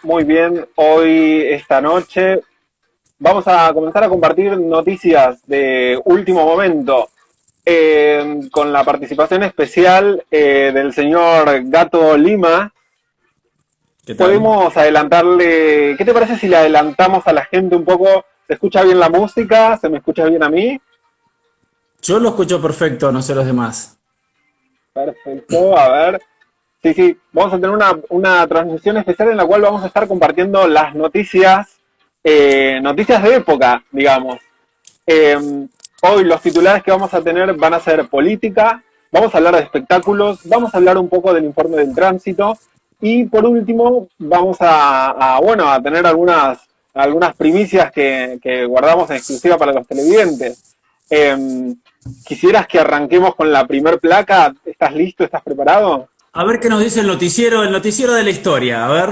Muy bien, hoy, esta noche, vamos a comenzar a compartir noticias de último momento con la participación especial del señor Gato Lima. ¿Qué tal? Podemos adelantarle, ¿qué te parece si le adelantamos a la gente un poco? ¿Se escucha bien la música? ¿Se me escucha bien a mí? Yo lo escucho perfecto, no sé los demás. Perfecto, a ver. Sí, sí, vamos a tener una transmisión especial en la cual vamos a estar compartiendo las noticias, noticias de época, digamos. Eh, Hoy los titulares que vamos a tener van a ser política, vamos a hablar de espectáculos, vamos a hablar un poco del informe del tránsito y por último vamos bueno, a tener algunas primicias que guardamos en exclusiva para los televidentes. ¿Quisieras que arranquemos con la primer placa? ¿Estás listo? ¿Estás preparado? A ver qué nos dice el noticiero de la historia, a ver.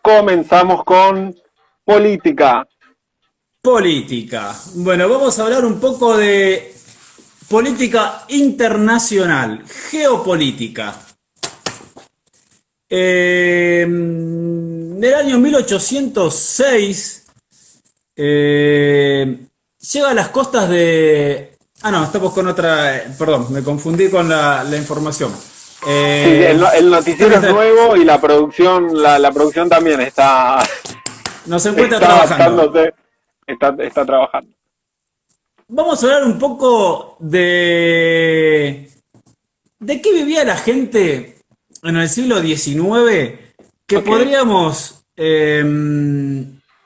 Comenzamos con política. Política. Bueno, vamos a hablar un poco de política internacional, geopolítica. En el año 1806 llega a las costas de... Ah, no, estamos con otra... perdón, me confundí con la información. Sí, el noticiero es nuevo y la producción, la producción también nos encuentra está trabajando. adaptándose, está trabajando. Vamos a hablar un poco de qué vivía la gente en el siglo XIX, que Ok. podríamos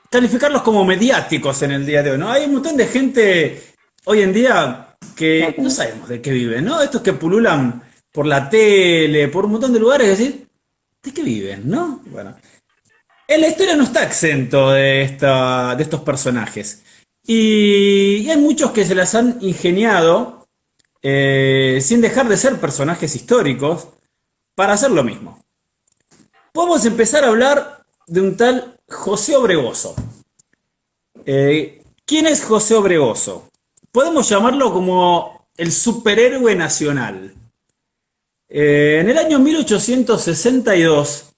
calificarlos como mediáticos en el día de hoy, ¿no? Hay un montón de gente hoy en día que no Ujú. sabemos de qué viven, ¿no? Estos que pululan por la tele, por un montón de lugares, decir, ¿de qué viven, no? Bueno, en la historia no está exento de estos personajes. Y hay muchos que se las han ingeniado sin dejar de ser personajes históricos para hacer lo mismo. Podemos empezar a hablar de un tal José Obregoso. ¿Quién es José Obregoso? Podemos llamarlo como el superhéroe nacional. En el año 1862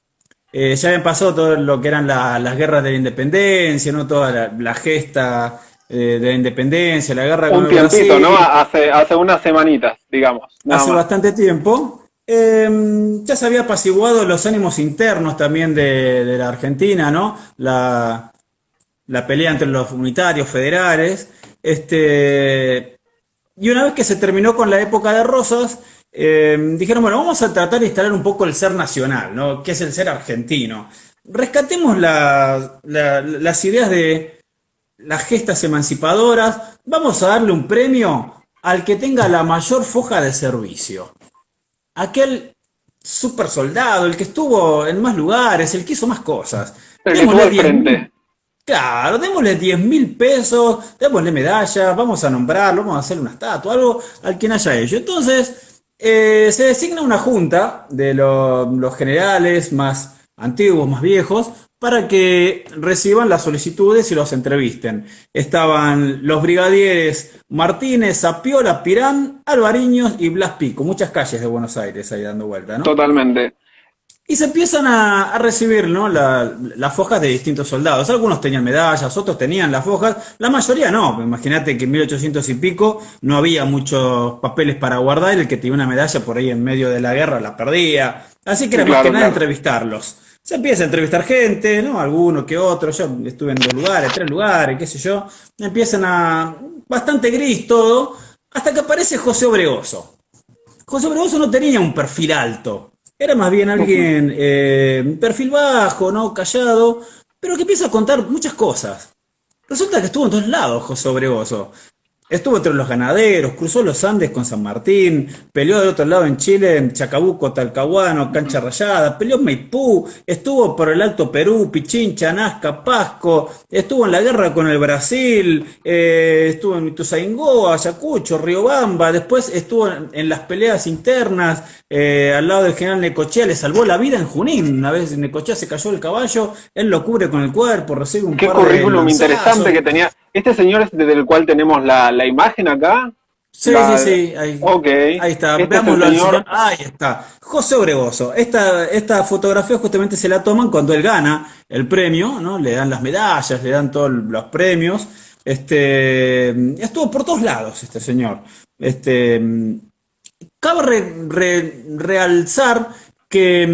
ya habían pasado todo lo que eran las guerras de la independencia, ¿no? Toda la gesta de la independencia, la guerra con Un el tiempito, ¿no? Brasil, Hace unas semanitas, digamos, nada hace más. bastante tiempo. Ya se había apaciguado los ánimos internos también de la Argentina, ¿no? La pelea entre los unitarios federales. Y una vez que se terminó con la época de Rosas, dijeron, bueno, vamos a tratar de instalar un poco el ser nacional, ¿no? ¿Qué es el ser argentino? Rescatemos las ideas de las gestas emancipadoras, vamos a darle un premio al que tenga la mayor foja de servicio. Aquel super soldado, el que estuvo en más lugares, el que hizo más cosas. El que estuvo Démosle al 10.000. frente. Claro, démosle 10.000 pesos, démosle medalla, vamos a nombrarlo, vamos a hacer una estatua, algo al quien haya hecho. Entonces, se designa una junta de los generales más antiguos, más viejos, para que reciban las solicitudes y los entrevisten. Estaban los brigadieres Martínez, Zapiola, Pirán, Alvariños y Blas Pico, muchas calles de Buenos Aires ahí dando vuelta, ¿no? Totalmente. Y se empiezan a recibir, ¿no? Las fojas de distintos soldados. Algunos tenían medallas, otros tenían las fojas, la mayoría no. Imagínate que en 1800 y pico no había muchos papeles para guardar, y el que tenía una medalla por ahí en medio de la guerra la perdía. Así que era más que Claro, nada claro. entrevistarlos. Se empieza a entrevistar gente, ¿no? Alguno que otro. Yo estuve en 2 lugares, 3 lugares, qué sé yo. Empiezan a... bastante gris todo, hasta que aparece José Obregoso. José Obregoso no tenía un perfil alto. Era más bien Ujú. alguien, perfil bajo, ¿no? Callado, pero que empieza a contar muchas cosas. Resulta que estuvo en todos lados José Obregoso. Estuvo entre los ganaderos, cruzó los Andes con San Martín, peleó del otro lado en Chile, en Chacabuco, Talcahuano, Cancha Rayada, peleó en Maipú, estuvo por el Alto Perú, Pichincha, Nazca, Pasco, estuvo en la guerra con el Brasil, estuvo en Ituzaingó, Ayacucho, Riobamba, después estuvo en las peleas internas, al lado del general Necochea, le salvó la vida en Junín. Una vez Necochea se cayó del caballo, él lo cubre con el cuerpo, recibe un Qué par de currículum interesante lanzazos. que tenía. Este señor es desde el cual tenemos la imagen acá. Sí, sí, sí, Ok, ahí está. este es el Veámoslo al señor. señor. Ahí está. José Obregoso. Esta fotografía justamente se la toman cuando él gana el premio, ¿no? Le dan las medallas, le dan todos los premios. Estuvo por todos lados este señor. Este, cabe realzar que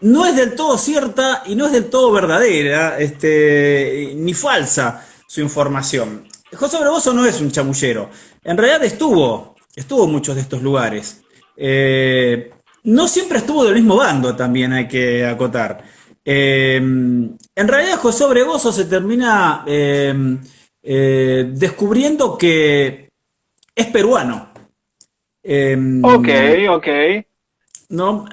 no es del todo cierta y no es del todo verdadera, ni falsa su información. José Barboso no es un chamullero. En realidad estuvo en muchos de estos lugares. No siempre estuvo del mismo bando, también hay que acotar. En realidad José Obregoso se termina descubriendo que es peruano. Eh, Ok, ok. ¿No?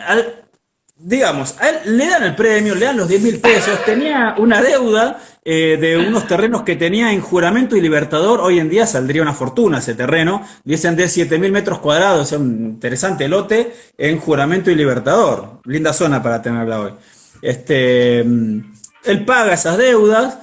Digamos, a él le dan el premio, le dan los 10.000 pesos, tenía una deuda de unos terrenos que tenía en Juramento y Libertador, hoy en día saldría una fortuna ese terreno, dicen de 7.000 metros cuadrados, es un interesante lote en Juramento y Libertador, linda zona para tenerla hoy. Él paga esas deudas.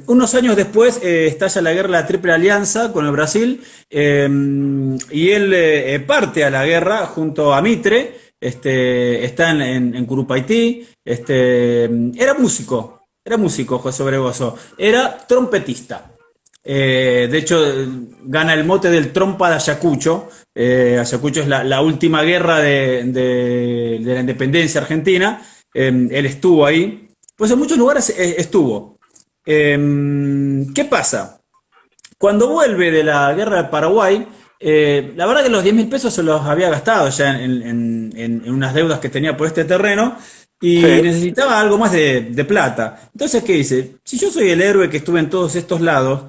Unos años después estalla la guerra de la Triple Alianza con el Brasil, y él parte a la guerra junto a Mitre. Está en Curupaití. Era músico José Obregoso, era trompetista. De hecho, gana el mote del trompa de Ayacucho. Ayacucho es la última guerra de la independencia argentina. Él estuvo ahí. Pues en muchos lugares estuvo. ¿Qué pasa? Cuando vuelve de la guerra del Paraguay, la verdad que los 10.000 pesos se los había gastado ya en unas deudas que tenía por este terreno y Sí. necesitaba algo más de plata. Entonces, ¿qué dice? Si yo soy el héroe que estuve en todos estos lados,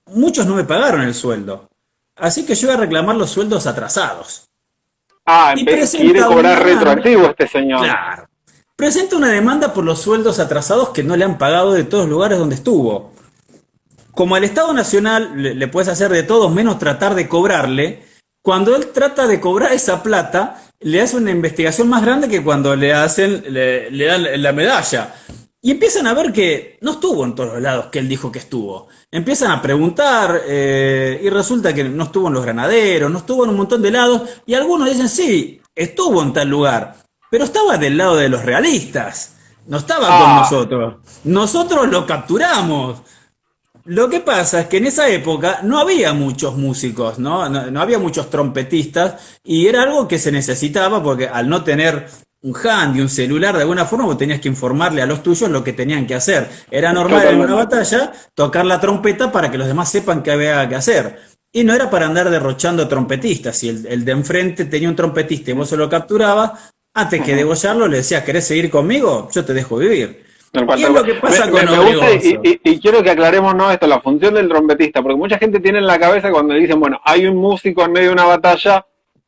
muchos no me pagaron el sueldo. Así que yo voy a reclamar los sueldos atrasados. Ah, Y quiere presenta una cobrar demanda. retroactivo este señor. Claro. Presenta una demanda por los sueldos atrasados que no le han pagado de todos los lugares donde estuvo. Como al Estado Nacional le puedes hacer de todos menos tratar de cobrarle, cuando él trata de cobrar esa plata, le hace una investigación más grande que cuando le dan la medalla. Y empiezan a ver que no estuvo en todos los lados que él dijo que estuvo. Empiezan a preguntar, y resulta que no estuvo en los granaderos, no estuvo en un montón de lados, y algunos dicen, sí, estuvo en tal lugar, pero estaba del lado de los realistas, no estaba con Ah, nosotros. Nosotros lo capturamos. Lo que pasa es que en esa época no había muchos músicos, ¿no? No había muchos trompetistas y era algo que se necesitaba porque al no tener un hand y un celular de alguna forma vos tenías que informarle a los tuyos lo que tenían que hacer. Era normal en una totalmente. batalla tocar la trompeta para que los demás sepan qué había que hacer. Y no era para andar derrochando trompetistas. Si el de enfrente tenía un trompetista y vos se lo capturabas, antes que Ujú. degollarlo le decías, ¿querés seguir conmigo? Yo te dejo vivir. Tal cual, Y es tal lo cual. que pasa con Me gusta Obregoso. y quiero que aclaremos, ¿no? Esto, la función del trompetista, porque mucha gente tiene en la cabeza cuando dicen, bueno, hay un músico en medio de una batalla,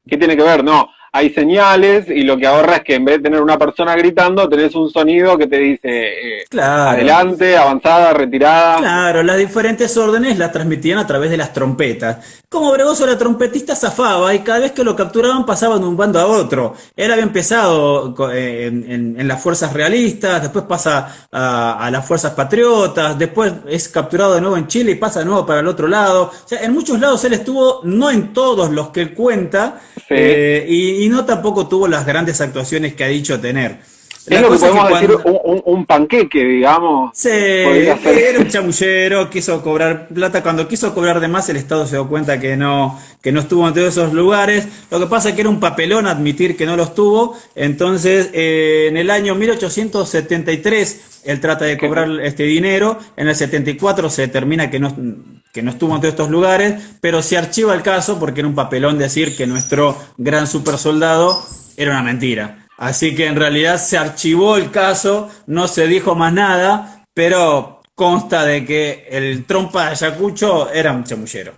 ¿qué tiene que ver? No, hay señales y lo que ahorra es que en vez de tener una persona gritando, tenés un sonido que te dice Claro. adelante, avanzada, retirada. Claro, las diferentes órdenes las transmitían a través de las trompetas. Como Bregoso era trompetista, zafaba y cada vez que lo capturaban pasaban de un bando a otro. Él había empezado en las fuerzas realistas, después pasa a las fuerzas patriotas, después es capturado de nuevo en Chile y pasa de nuevo para el otro lado. O sea, en muchos lados él estuvo, no en todos los que él cuenta, Sí. y no tampoco tuvo las grandes actuaciones que ha dicho tener. Es La lo que cosa es que podemos decir cuando... un panqueque, digamos, Sí, podría ser. era un chamullero, quiso cobrar plata. Cuando quiso cobrar de más, el Estado se dio cuenta que no estuvo en todos esos lugares. Lo que pasa es que era un papelón admitir que no los tuvo. Entonces, en el año 1873, él trata de cobrar este dinero. En el 74 se determina que no estuvo en todos estos lugares, pero se archiva el caso porque era un papelón decir que nuestro gran supersoldado era una mentira. Así que en realidad se archivó el caso, no se dijo más nada, pero consta de que el trompa de Ayacucho era un chamullero.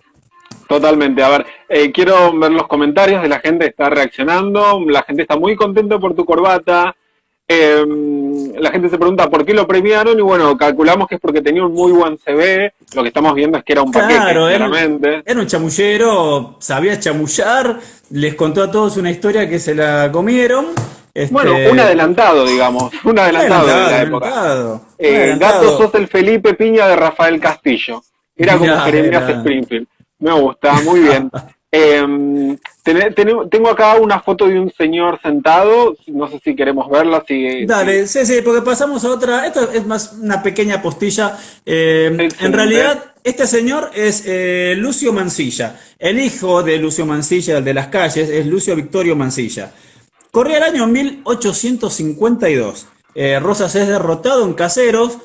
Totalmente. A ver, quiero ver los comentarios de la gente que está reaccionando. La gente está muy contenta por tu corbata. La gente se pregunta por qué lo premiaron y bueno, calculamos que es porque tenía un muy buen CV. Lo que estamos viendo es que era un paquete, Claro, claramente. era un chamullero, sabía chamullar, les contó a todos una historia que se la comieron. Bueno, un adelantado, digamos, un adelantado de la época. Adelantado, Gato, sos adelantado. el Felipe Piña de Rafael Castillo. Era como Mirá, Jeremías era. Springfield. Me gusta, muy bien. Tengo acá una foto de un señor sentado, no sé si queremos verla, si... Dale, sí, sí, porque pasamos a otra. Esto es más una pequeña postilla. En Excelente. realidad, este señor es Lucio Mansilla. El hijo de Lucio Mansilla, el de las calles, es Lucio Victorio Mansilla. Corría el año 1852. Rosas es derrotado en Caseros.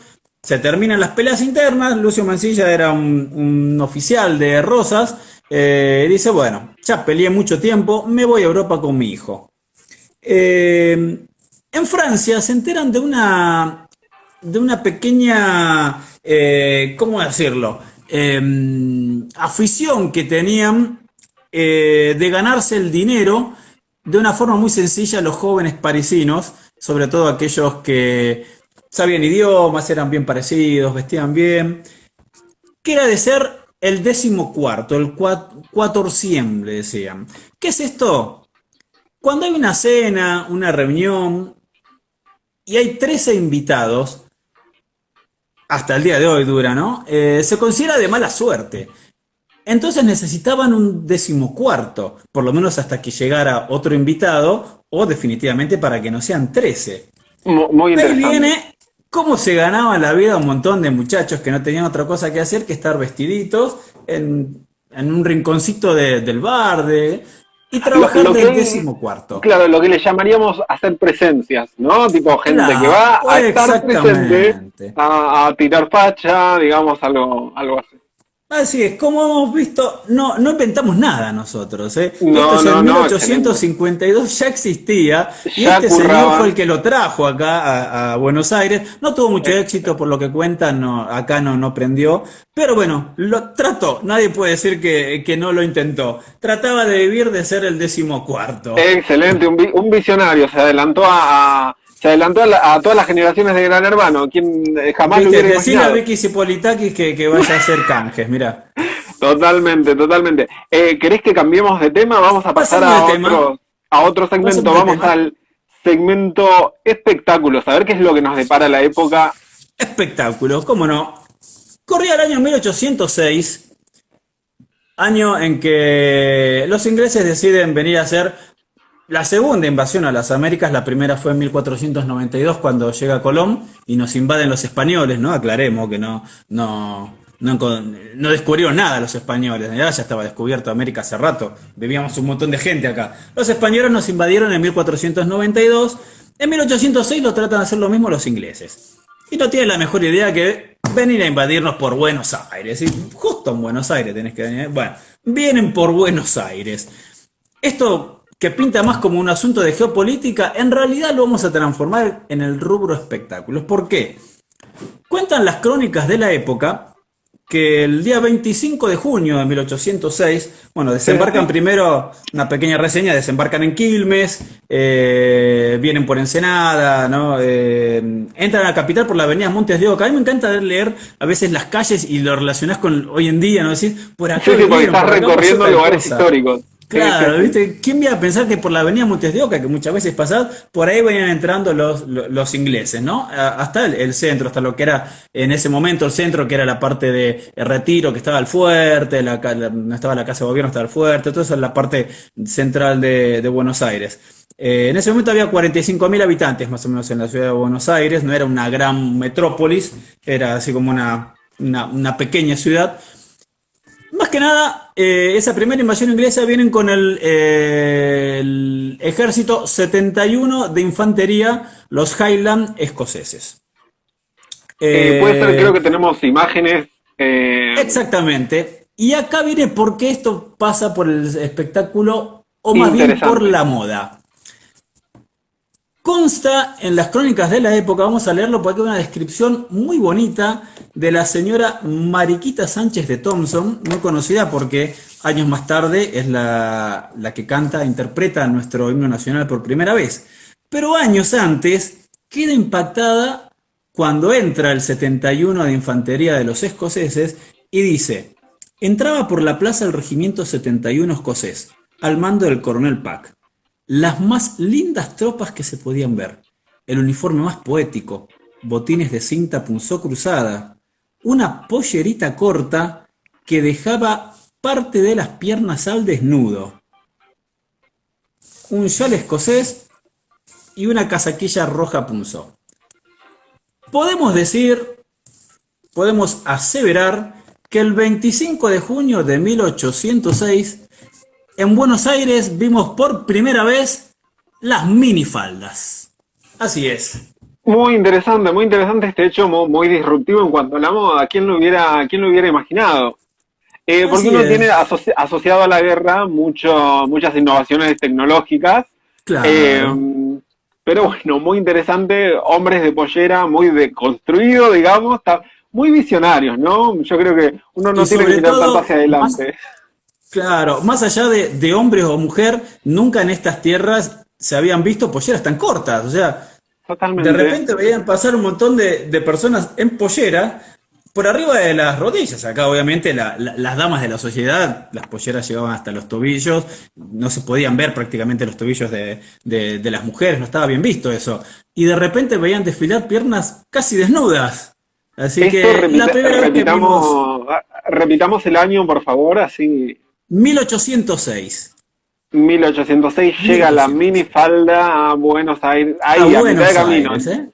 Se terminan las peleas internas. Lucio Mansilla era un oficial de Rosas. Dice, bueno, ya peleé mucho tiempo, me voy a Europa con mi hijo. En Francia se enteran de una pequeña, ¿cómo decirlo? Afición que tenían de ganarse el dinero de una forma muy sencilla los jóvenes parisinos, sobre todo aquellos que sabían idiomas, eran bien parecidos, vestían bien, que era de ser el 14º, el quatorzième, le decían. ¿Qué es esto? Cuando hay una cena, una reunión y hay 13 invitados, hasta el día de hoy dura, ¿no? Se considera de mala suerte. Entonces necesitaban un 14º, por lo menos hasta que llegara otro invitado, o definitivamente para que no sean 13. Muy De ahí interesante. viene cómo se ganaba la vida un montón de muchachos que no tenían otra cosa que hacer que estar vestiditos en un rinconcito del bar y trabajar Lo del que, 14º. claro, lo que le llamaríamos hacer presencias, ¿no? Tipo gente que Claro, va a estar presente exactamente. a tirar facha, digamos, algo así. Así es, como hemos visto, no inventamos nada nosotros, ¿eh? Esto No, ya no, en no, excelente. 1852 ya existía y Ya este señor fue curraban. el que lo trajo acá a Buenos Aires. No tuvo mucho éxito por lo que cuentan, acá no prendió, pero bueno, lo trató. Nadie puede decir que no lo intentó. Trataba de vivir de ser el 14º. Excelente, un visionario, se adelantó a todas las generaciones de Gran Hermano, quien jamás lo Viste, hubiera decirle a imaginado. Vicky Cipolitakis que vaya a hacer canjes, mira. Totalmente, totalmente. ¿Querés que cambiemos de tema? Vamos a pasar Pasamos de tema, a otro segmento. pasamos de Vamos tema. al segmento espectáculos, a ver qué es lo que nos depara la época. Espectáculos, cómo no. Corría el año 1806, año en que los ingleses deciden venir a hacer la segunda invasión a las Américas. La primera fue en 1492 cuando llega Colón y nos invaden los españoles, ¿no? Aclaremos que no descubrieron nada los españoles, ya estaba descubierto América hace rato, vivíamos un montón de gente acá. Los españoles nos invadieron en 1492, en 1806 lo tratan de hacer lo mismo los ingleses. Y no tienen la mejor idea que venir a invadirnos por Buenos Aires. Y justo en Buenos Aires tenés que venir. Bueno, vienen por Buenos Aires. Esto que pinta más como un asunto de geopolítica, en realidad lo vamos a transformar en el rubro espectáculos. ¿Por qué? Cuentan las crónicas de la época que el día 25 de junio de 1806, bueno, Sí, desembarcan sí. primero, una pequeña reseña, desembarcan en Quilmes, vienen por Ensenada, ¿no? Entran a la capital por la avenida Montes de Oca. A mí me encanta leer a veces las calles y lo relacionás con hoy en día, ¿no? Decir, por acá Sí, sí, porque vinieron, estás por acá pasó recorriendo tal lugares cosa. históricos. Sí, sí, Claro, sí. ¿viste? ¿Quién iba a pensar que por la avenida Montes de Oca, que muchas veces pasás, por ahí venían entrando los ingleses, ¿no? Hasta el centro, hasta lo que era en ese momento el centro, que era la parte de Retiro, que estaba el fuerte, no estaba la casa de gobierno, estaba el fuerte, todo eso es la parte central de Buenos Aires. En ese momento había 45.000 habitantes más o menos en la ciudad de Buenos Aires, no era una gran metrópolis, era así como una pequeña ciudad. Más que nada, esa primera invasión inglesa vienen con el ejército 71 de infantería, los Highland escoceses. Puede ser, creo Eh, que tenemos imágenes exactamente. Y acá viene por qué esto pasa por el espectáculo, o más bien por interesantes. la moda. Consta en las crónicas de la época, vamos a leerlo porque hay una descripción muy bonita de la señora Mariquita Sánchez de Thompson, muy conocida porque años más tarde es la que canta, interpreta nuestro himno nacional por primera vez. Pero años antes queda impactada cuando entra el 71 de Infantería de los Escoceses y dice, entraba por la plaza el regimiento 71 escocés, al mando del coronel Pack. Las más lindas tropas que se podían ver, el uniforme más poético, botines de cinta punzó cruzada, una pollerita corta que dejaba parte de las piernas al desnudo, un chal escocés y una casaquilla roja punzó. Podemos decir, podemos aseverar que el 25 de junio de 1806, en Buenos Aires vimos por primera vez las minifaldas. Así es. Muy interesante este hecho, muy disruptivo en cuanto a la moda. ¿Quién lo hubiera imaginado? Porque Así uno es. tiene asociado a la guerra muchas innovaciones tecnológicas. Eh, Claro. pero bueno, muy interesante, hombres de pollera, muy deconstruido, digamos, muy visionarios, ¿no? Yo creo que uno Y no tiene que sobre mirar tanto hacia todo, adelante. claro, más allá de hombre o mujer, nunca en estas tierras se habían visto polleras tan cortas. O sea, de Totalmente. repente veían pasar un montón de personas en pollera por arriba de las rodillas. Acá, obviamente, las damas de la sociedad, las polleras llegaban hasta los tobillos, no se podían ver prácticamente los tobillos de las mujeres, no estaba bien visto eso. Y de repente veían desfilar piernas casi desnudas. Así Esto que la primera vez que vimos repitamos el año, por favor, así 1806. 1806 llega la 1806. minifalda a Buenos Aires, A ahí, a mitad de Buenos camino. Aires, ¿eh?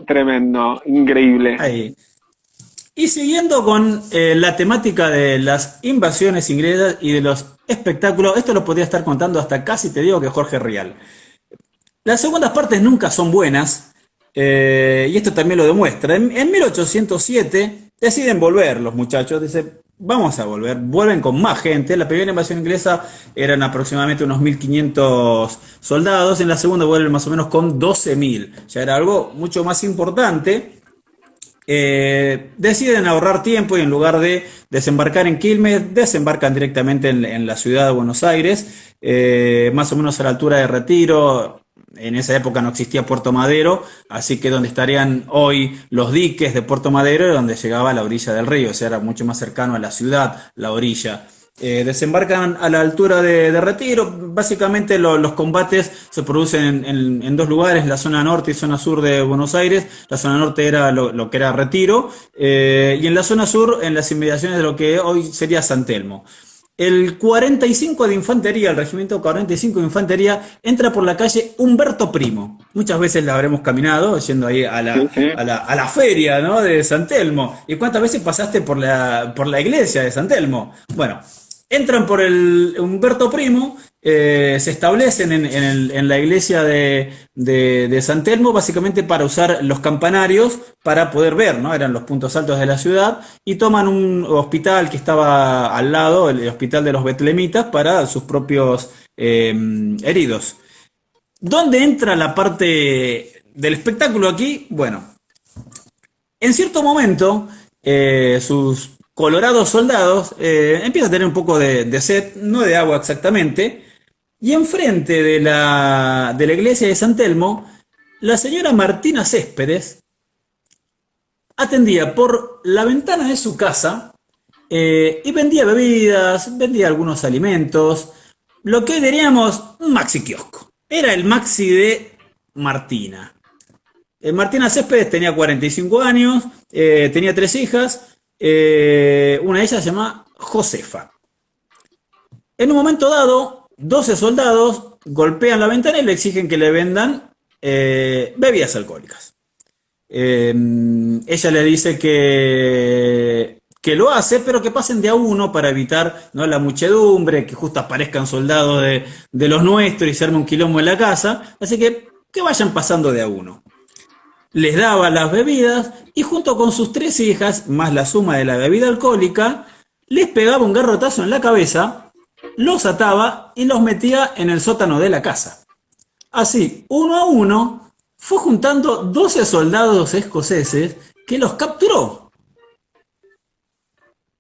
Tremendo, increíble. Ahí. Y siguiendo con la temática de las invasiones inglesas y de los espectáculos, esto lo podría estar contando hasta casi te digo que Jorge Rial. Las segundas partes nunca son buenas, y esto también lo demuestra. En 1807 deciden volver los muchachos, dicen, vamos a volver, vuelven con más gente. La primera invasión inglesa eran aproximadamente unos 1.500 soldados, en la segunda vuelven más o menos con 12.000. Ya era algo mucho más importante. Deciden ahorrar tiempo y en lugar de desembarcar en Quilmes, desembarcan directamente en la ciudad de Buenos Aires, más o menos a la altura de Retiro. En esa época no existía Puerto Madero, así que donde estarían hoy los diques de Puerto Madero era donde llegaba la orilla del río, o sea, era mucho más cercano a la ciudad, la orilla. Desembarcan a la altura de Retiro. Básicamente los combates se producen en dos lugares, la zona norte y zona sur de Buenos Aires. La zona norte era lo que era Retiro, y en la zona sur, en las inmediaciones de lo que hoy sería San Telmo. El 45 de Infantería, el Regimiento 45 de Infantería, entra por la calle Humberto Primo. Muchas veces la habremos caminado, yendo ahí a Sí, la, sí. a la, a la feria, ¿no?, de San Telmo. ¿Y cuántas veces pasaste por la iglesia de San Telmo? Bueno, entran por el Humberto Primo, se establecen en la iglesia de San Telmo, básicamente para usar los campanarios para poder ver, ¿no? Eran los puntos altos de la ciudad, y toman un hospital que estaba al lado, el hospital de los betlemitas, para sus propios heridos. ¿Dónde entra la parte del espectáculo aquí? Bueno, en cierto momento, sus colorados soldados empiezan a tener un poco de sed, no de agua exactamente, y enfrente de la iglesia de San Telmo, la señora Martina Céspedes atendía por la ventana de su casa, y vendía bebidas, vendía algunos alimentos, lo que diríamos un maxi kiosco. Era el maxi de Martina. Martina Céspedes tenía 45 años, tenía tres hijas, una de ellas se llama Josefa. En un momento dado, 12 soldados golpean la ventana y le exigen que le vendan bebidas alcohólicas. Ella le dice que lo hace, pero que pasen de a uno para evitar, ¿no?, la muchedumbre, que justo aparezcan soldados de los nuestros y se arme un quilombo en la casa. Así que vayan pasando de a uno. Les daba las bebidas y junto con sus tres hijas, más la suma de la bebida alcohólica, les pegaba un garrotazo en la cabeza, los ataba y los metía en el sótano de la casa. Así, uno a uno, fue juntando 12 soldados escoceses que los capturó.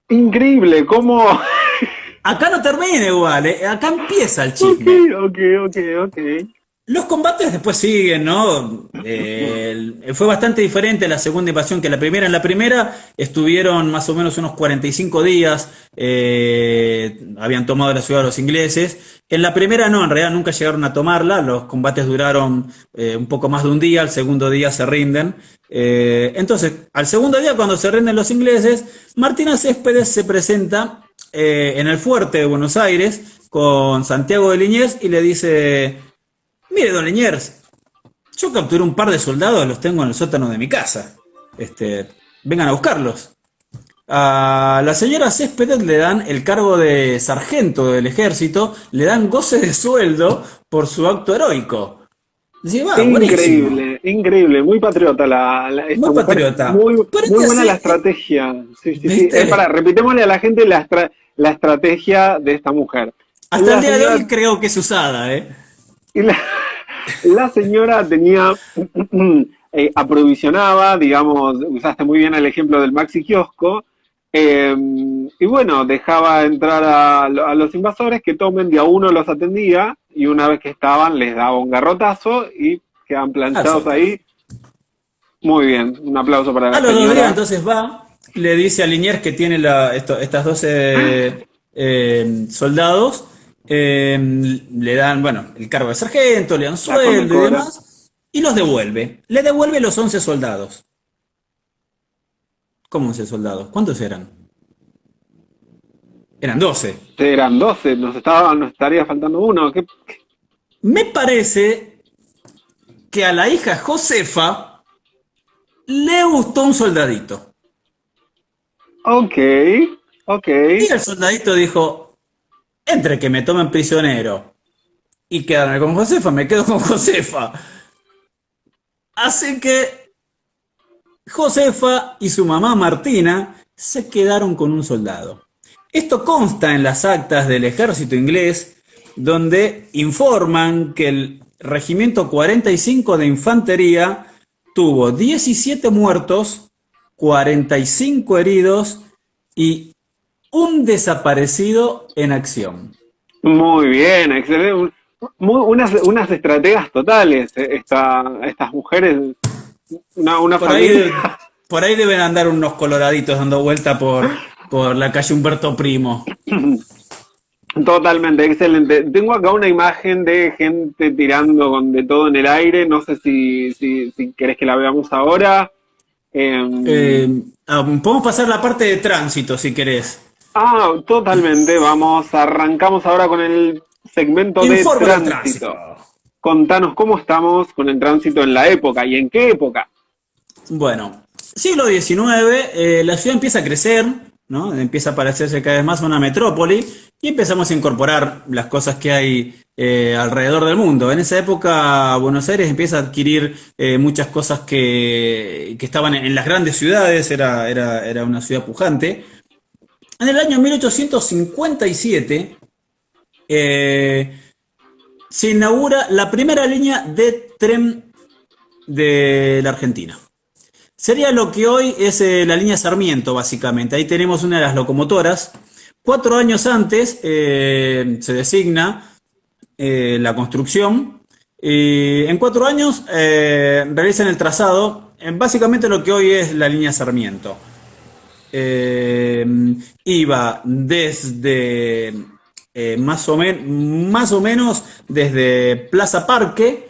Increíble, cómo... Acá no termina igual, acá empieza el Ok, chisme. ok, ok, ok. Los combates después siguen, ¿no? Fue bastante diferente la segunda invasión que la primera. En la primera estuvieron más o menos unos 45 días, habían tomado la ciudad los ingleses. En la primera no, en realidad nunca llegaron a tomarla, los combates duraron un poco más de un día, al segundo día se rinden. Entonces, al segundo día, cuando se rinden los ingleses, Martina Céspedes se presenta en el fuerte de Buenos Aires con Santiago de Liniers y le dice, mire, don Liniers, yo capturé un par de soldados, los tengo en el sótano de mi casa. Vengan a buscarlos. A la señora Céspedes le dan el cargo de sargento del ejército, le dan goce de sueldo por su acto heroico. Dice, va, buenísimo. Increíble, increíble, muy patriota esta Muy mujer, patriota. muy, Pero muy buena así, la estrategia. Sí, sí, sí. ¿viste? Repitémosle a la gente la estrategia de esta mujer. Hasta el La día de señora, hoy creo que es usada, ¿eh? y la, la señora tenía, aprovisionaba, digamos, usaste muy bien el ejemplo del Maxi Kiosco, y bueno, dejaba entrar a los invasores que tomen, de a uno los atendía, y una vez que estaban les daba un garrotazo y quedaban planchados Absolutamente. ahí. Muy bien, un aplauso para A la los 2 días señora. entonces va, le dice a Liniers que tiene estas 12 soldados, le dan, bueno, el cargo de sargento, le dan La sueldo y condecora. demás, y los devuelve. Le devuelve los 11 soldados. ¿Cómo 11 soldados? ¿Cuántos eran? Eran 12. Eran 12, nos estaría faltando uno. Me parece que a la hija Josefa le gustó un soldadito. Ok, ok. Y el soldadito dijo, entre que me tomen prisionero y quedarme con Josefa, me quedo con Josefa. Así que Josefa y su mamá Martina se quedaron con un soldado. Esto consta en las actas del ejército inglés, donde informan que el regimiento 45 de infantería tuvo 17 muertos, 45 heridos y un desaparecido en acción. Muy bien, excelente. Unas estrategas totales, estas mujeres, una Por familia. ahí, por ahí deben andar unos coloraditos dando vuelta por la calle Humberto Primo. Totalmente, excelente. Tengo acá una imagen de gente tirando con de todo en el aire. No sé si querés que la veamos ahora. Eh, Eh, Podemos pasar la parte de tránsito si querés. Totalmente. Arrancamos ahora con el segmento de Informe del tránsito. tránsito. Contanos cómo estamos con el tránsito en la época y en qué época. Bueno, siglo XIX, la ciudad empieza a crecer, ¿no? Empieza a parecerse cada vez más una metrópoli y empezamos a incorporar las cosas que hay alrededor del mundo. En esa época Buenos Aires empieza a adquirir muchas cosas que estaban en las grandes ciudades, era una ciudad pujante. En el año 1857 eh, se inaugura la primera línea de tren de la Argentina. Sería lo que hoy es la línea Sarmiento, básicamente. Ahí tenemos una de las locomotoras. 4 años antes se designa la construcción. Y en 4 años realizan el trazado en básicamente lo que hoy es la línea Sarmiento. Eh, Iba desde más o menos desde Plaza Parque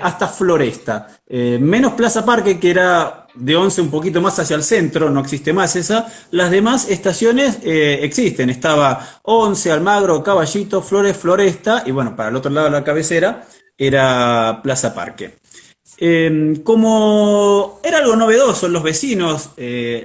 hasta Floresta. Menos Plaza Parque, que era de 11 un poquito más hacia el centro, no existe más esa. Las demás estaciones existen. Estaba 11, Almagro, Caballito, Flores, Floresta, y bueno, para el otro lado de la cabecera era Plaza Parque. Como era algo novedoso, los vecinos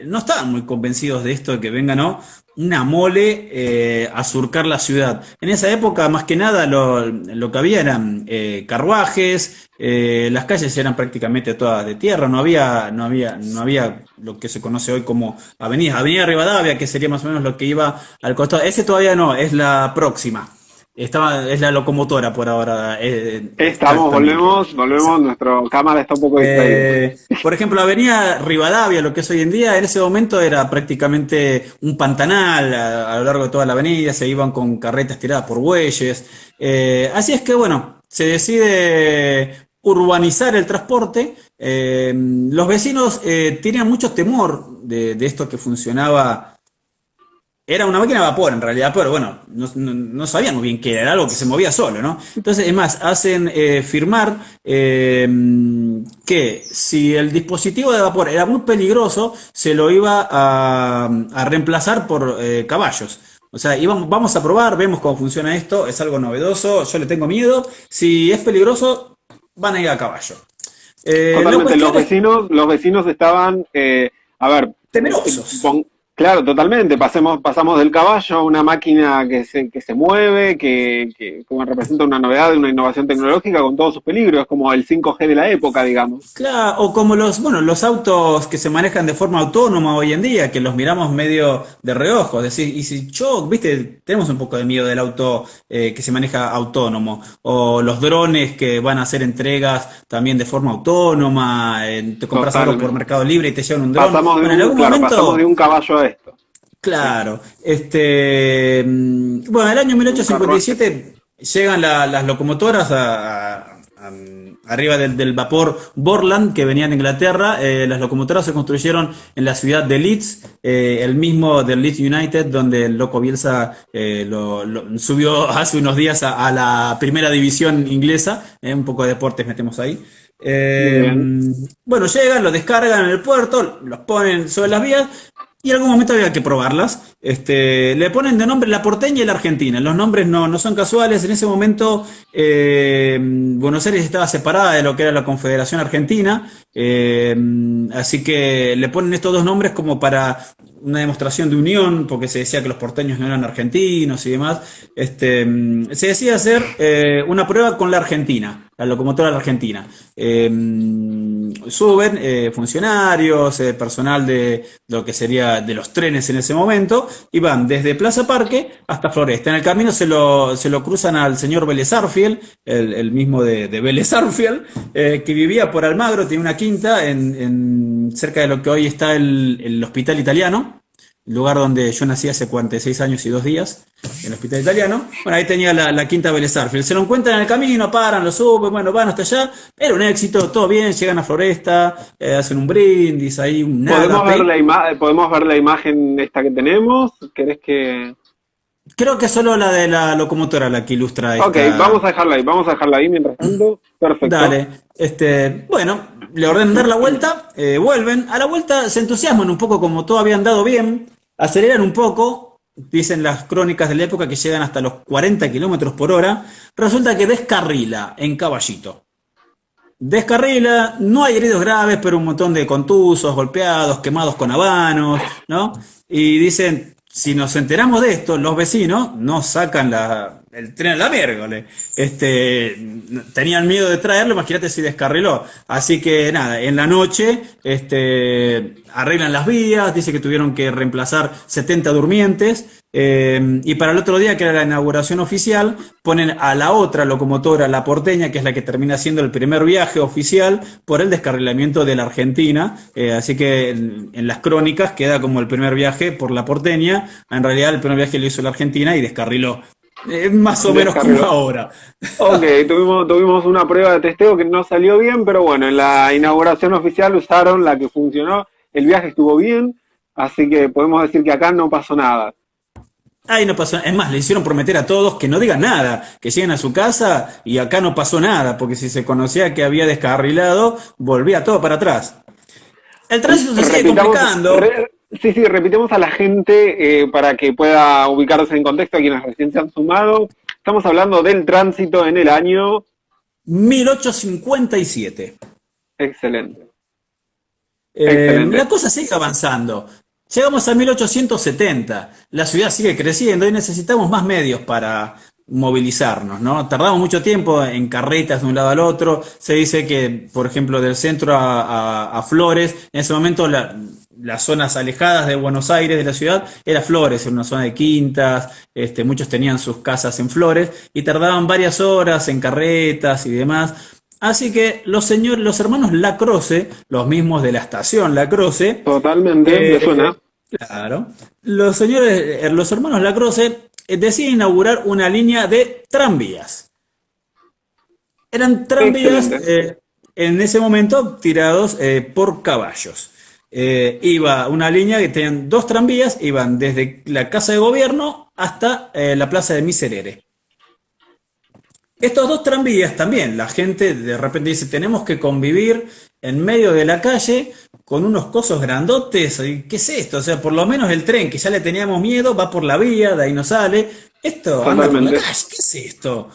no estaban muy convencidos de esto de que venga, ¿no? Una mole a surcar la ciudad. En esa época, más que nada, lo que había eran carruajes, las calles eran prácticamente todas de tierra, no había lo que se conoce hoy como avenidas. Avenida Rivadavia, que sería más o menos lo que iba al costado. Ese todavía no, es la próxima. Es la locomotora por ahora. Estamos, Exactamente. volvemos, nuestra cámara está un poco distraída. Por ejemplo, la avenida Rivadavia, lo que es hoy en día, en ese momento era prácticamente un pantanal a lo largo de toda la avenida, se iban con carretas tiradas por bueyes. Así es que, bueno, se decide urbanizar el transporte. Los vecinos tenían mucho temor de esto que funcionaba. Era una máquina de vapor en realidad, pero bueno, no sabían muy bien qué era algo que se movía solo, ¿no? Entonces, es más, hacen firmar que si el dispositivo de vapor era muy peligroso, se lo iba a reemplazar por caballos. O sea, vamos a probar, vemos cómo funciona esto, es algo novedoso, yo le tengo miedo. Si es peligroso, van a ir a caballo. La Totalmente, cuestión es los vecinos estaban, a ver, temerosos. claro, totalmente, pasamos del caballo a una máquina que se mueve, que como representa una novedad, una innovación tecnológica con todos sus peligros, como el 5G de la época, digamos. Claro, o como los autos que se manejan de forma autónoma hoy en día, que los miramos medio de reojo, es decir, y si yo, viste, tenemos un poco de miedo del auto que se maneja autónomo, o los drones que van a hacer entregas también de forma autónoma, te compras algo por Totalmente. Mercado Libre y te llevan un dron. Bueno, en algún Pasamos de momento, un caballo a esto. Sí, claro, bueno, en el año un carruaje. 1857 llegan las locomotoras arriba del vapor Borland que venía de Inglaterra. Las locomotoras se construyeron en la ciudad de Leeds, el mismo del Leeds United, donde el loco Bielsa subió hace unos días a la primera división inglesa. Un poco de deportes metemos ahí. Muy Eh, bien. bueno, llegan, lo descargan en el puerto, los ponen sobre las vías y en algún momento había que probarlas. Le ponen de nombre la porteña y la argentina. Los nombres no son casuales. En ese momento Buenos Aires estaba separada de lo que era la Confederación Argentina. Así que le ponen estos dos nombres como para una demostración de unión, porque se decía que los porteños no eran argentinos y demás. Se decía hacer una prueba con la Argentina, la locomotora de la Argentina. Suben funcionarios, personal de lo que sería de los trenes en ese momento, y van desde Plaza Parque hasta Floresta. En el camino se lo cruzan al señor Vélez Arfiel, el mismo de Vélez Arfiel, que vivía por Almagro, tenía una quinta cerca de lo que hoy está el Hospital Italiano, el lugar donde yo nací hace 46 años y 2 días, en el Hospital Italiano. Bueno, ahí tenía la quinta Vélez Sarsfield. Se lo encuentran en el camino, paran, lo suben, bueno, van hasta allá. Era un éxito, todo bien, llegan a Floresta, hacen un brindis, ahí un ágape. Podemos ver la imagen esta que tenemos. ¿Querés que...? Creo que solo la de la locomotora la que ilustra Ok, esta. vamos a dejarla ahí mientras tanto. Perfecto. Dale, bueno, le ordenan dar la vuelta, vuelven, a la vuelta se entusiasman un poco como todo había andado bien, aceleran un poco, dicen las crónicas de la época que llegan hasta los 40 kilómetros por hora, resulta que descarrila en Caballito. Descarrila, no hay heridos graves, pero un montón de contusos, golpeados, quemados con habanos, ¿no? Y dicen, si nos enteramos de esto, los vecinos nos sacan el tren a la miércoles. Tenían miedo de traerlo, imagínate si descarriló. Así que nada, en la noche, arreglan las vías, dice que tuvieron que reemplazar 70 durmientes. Y para el otro día, que era la inauguración oficial, ponen a la otra locomotora, la porteña, que es la que termina siendo el primer viaje oficial por el descarrilamiento de la Argentina. Así que en las crónicas queda como el primer viaje por la porteña. En realidad, el primer viaje lo hizo la Argentina y descarriló. Más o menos como Descarriló. ahora. Ok, tuvimos una prueba de testeo que no salió bien, pero bueno, en la inauguración oficial usaron la que funcionó. El viaje estuvo bien, así que podemos decir que acá no pasó nada. Ahí no pasó nada. Es más, le hicieron prometer a todos que no digan nada, que lleguen a su casa y acá no pasó nada, porque si se conocía que había descarrilado, volvía todo para atrás. El tránsito se sigue Repitamos, complicando. sí, repitemos a la gente para que pueda ubicarse en contexto a quienes recién se han sumado. Estamos hablando del tránsito en el año. 1857. Excelente, excelente. La cosa sigue avanzando. Llegamos a 1870. La ciudad sigue creciendo y necesitamos más medios para movilizarnos, ¿no? Tardamos mucho tiempo en carretas de un lado al otro. Se dice que, por ejemplo, del centro a Flores, en ese momento las zonas alejadas de Buenos Aires, de la ciudad, era Flores, era una zona de quintas, muchos tenían sus casas en Flores y tardaban varias horas en carretas y demás. Así que los hermanos Lacroce, los mismos de la estación Lacroce, Totalmente, me eh, suena. claro, los hermanos Lacroce deciden inaugurar una línea de tranvías. Eran tranvías Excelente. en ese momento tirados por caballos. Iba una línea que tenían dos tranvías, iban desde la Casa de Gobierno hasta la Plaza de Miserere. Estos dos tranvías también, la gente de repente dice, tenemos que convivir en medio de la calle con unos cosos grandotes. ¿Y qué es esto? O sea, por lo menos el tren, que ya le teníamos miedo, va por la vía, de ahí no sale. Esto anda por la Totalmente. calle, ¿qué es esto?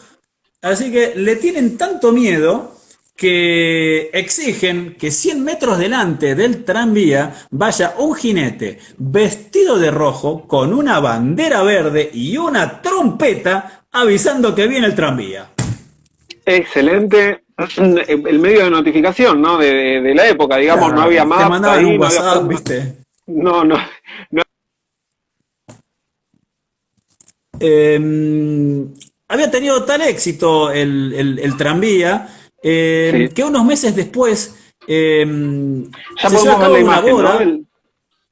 Así que le tienen tanto miedo que exigen que 100 metros delante del tranvía vaya un jinete vestido de rojo con una bandera verde y una trompeta avisando que viene el tranvía. Excelente. El medio de notificación, ¿no? De la época, digamos, no había Claro, te maps mandaban ahí, un no había WhatsApp, forma. ¿viste? No, no, no. Eh, Había tenido tal éxito el tranvía Sí. que unos meses después Ya se llevó a podemos ver la cabo una imagen, ¿no? boda.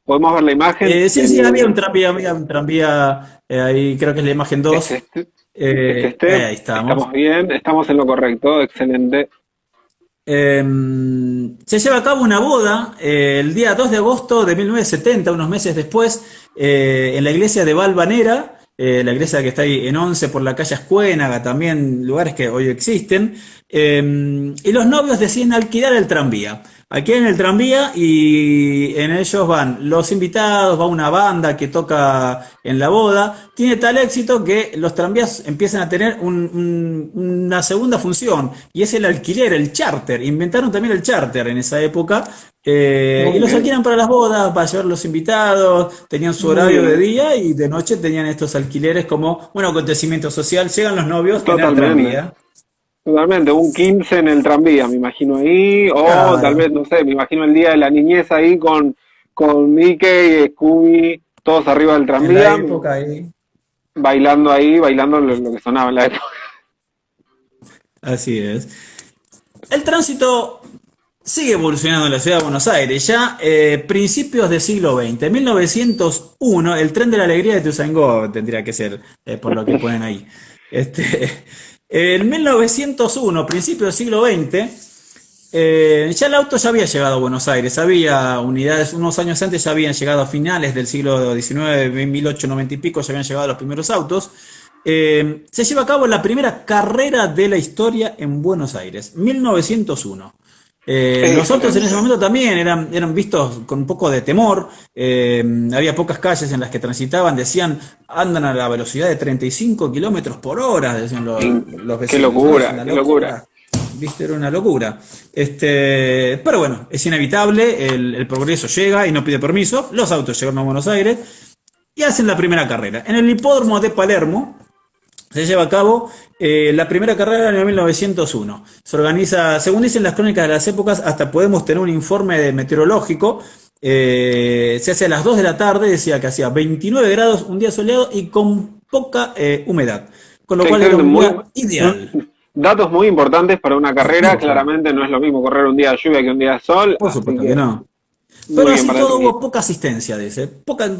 Podemos ver la imagen Sí, sí, del... había un tranvía ahí creo que es la imagen ¿Es 2. este? ¿Es este? Ahí estamos. Estamos bien, estamos en lo correcto, excelente. Eh, Se lleva a cabo una boda el día 2 de agosto de 1970, unos meses después, en la iglesia de Valvanera, la iglesia que está ahí en Once por la calle Ascuénaga, también lugares que hoy existen. Y los novios deciden alquilar el tranvía. Alquilan el tranvía y en ellos van los invitados, va una banda que toca en la boda. Tiene tal éxito que los tranvías empiezan a tener una segunda función y es el alquiler, el charter. Inventaron también el charter en esa época y Muy los bien, alquilan para las bodas, para llevar los invitados. Tenían su muy horario de bien. día y de noche tenían estos alquileres como un acontecimiento social. Llegan los novios en el Totalmente. tranvía. Totalmente, un 15 en el tranvía, me imagino ahí, o tal Claro, vez, no sé, me imagino el día de la niñez ahí con Mickey, Scooby, todos arriba del en la tranvía, época ahí. bailando ahí, bailando lo que sonaba en la época. Así es. El tránsito sigue evolucionando en la ciudad de Buenos Aires. Ya principios del siglo XX, en 1901, el tren de la alegría de Ituzaingó tendría que ser, por lo que ponen ahí. Este, en 1901, principios del siglo XX, ya el auto ya había llegado a Buenos Aires. Había unidades, unos años antes ya habían llegado a finales del siglo XIX, en 1890 y pico, ya habían llegado los primeros autos. Se lleva a cabo la primera carrera de la historia en Buenos Aires, 1901. Los autos en ese Excelente. momento también eran vistos con un poco de temor. Había pocas calles en las que transitaban, decían andan a la velocidad de 35 kilómetros por hora, decían los Qué vecinos, ¿no? Es locura, una qué locura. locura. Viste, era una locura. Pero bueno, es inevitable, el progreso llega y no pide permiso. Los autos llegaron a Buenos Aires y hacen la primera carrera. En el hipódromo de Palermo, se lleva a cabo la primera carrera en el año 1901. Se organiza, según dicen las crónicas de las épocas, hasta podemos tener un informe meteorológico. Se hace a las 2 de la tarde, decía que hacía 29 grados, un día soleado y con poca humedad. Con lo Qué cual era excelente, un día ideal. datos muy importantes para una Muy carrera, importante. claramente no es lo mismo correr un día de lluvia que un día de sol, Por así supuesto que que no. muy Pero bien así para todo ti. hubo poca asistencia de ese.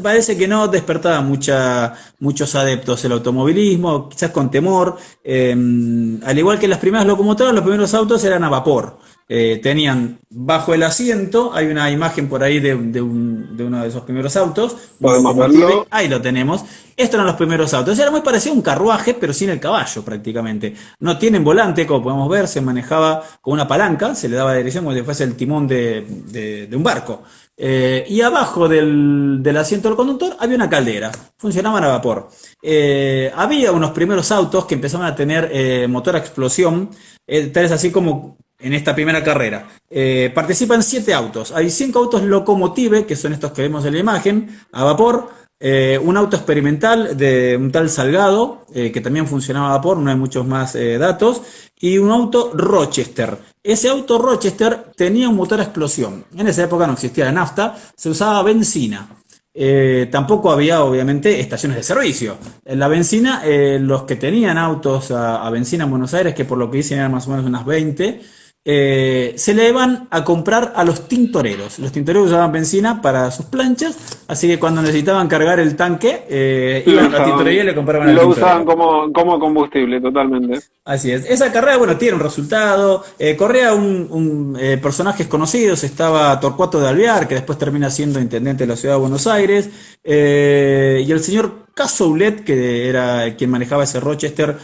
Parece que no despertaba muchos adeptos el automovilismo, quizás con temor. Al igual que las primeras locomotoras, los primeros autos eran a vapor. Tenían bajo el asiento, hay una imagen por ahí de uno de esos primeros autos, un Podemos locomotive, verlo. ahí lo tenemos. Estos eran los primeros autos. Era muy parecido a un carruaje, pero sin el caballo prácticamente. No tienen volante, como podemos ver, se manejaba con una palanca, se le daba dirección como si fuese el timón de un barco. Y abajo del asiento del conductor había una caldera, funcionaban a vapor. Había unos primeros autos que empezaban a tener motor a explosión, tal es así como en esta primera carrera. Participan 7 autos, hay 5 autos locomotive, que son estos que vemos en la imagen, a vapor. Un auto experimental de un tal Salgado, que también funcionaba a vapor, no hay muchos más datos, y un auto Rochester. Ese auto Rochester tenía un motor a explosión. En esa época no existía la nafta, se usaba benzina. Tampoco había, obviamente, estaciones de servicio. En la benzina, los que tenían autos a benzina en Buenos Aires, que por lo que dicen eran más o menos unas 20, se le iban a comprar a los tintoreros. Los tintoreros usaban benzina para sus planchas, así que cuando necesitaban cargar el tanque, Lo iban a la tintorería y usaban, le compraban al lo usaban tintorero. como combustible, totalmente. Así es. Esa carrera, bueno, tiene un resultado. Corría personajes conocidos. Estaba Torcuato de Alvear, que después termina siendo intendente de la ciudad de Buenos Aires. Y el señor Cassoulet, que era quien manejaba ese Rochester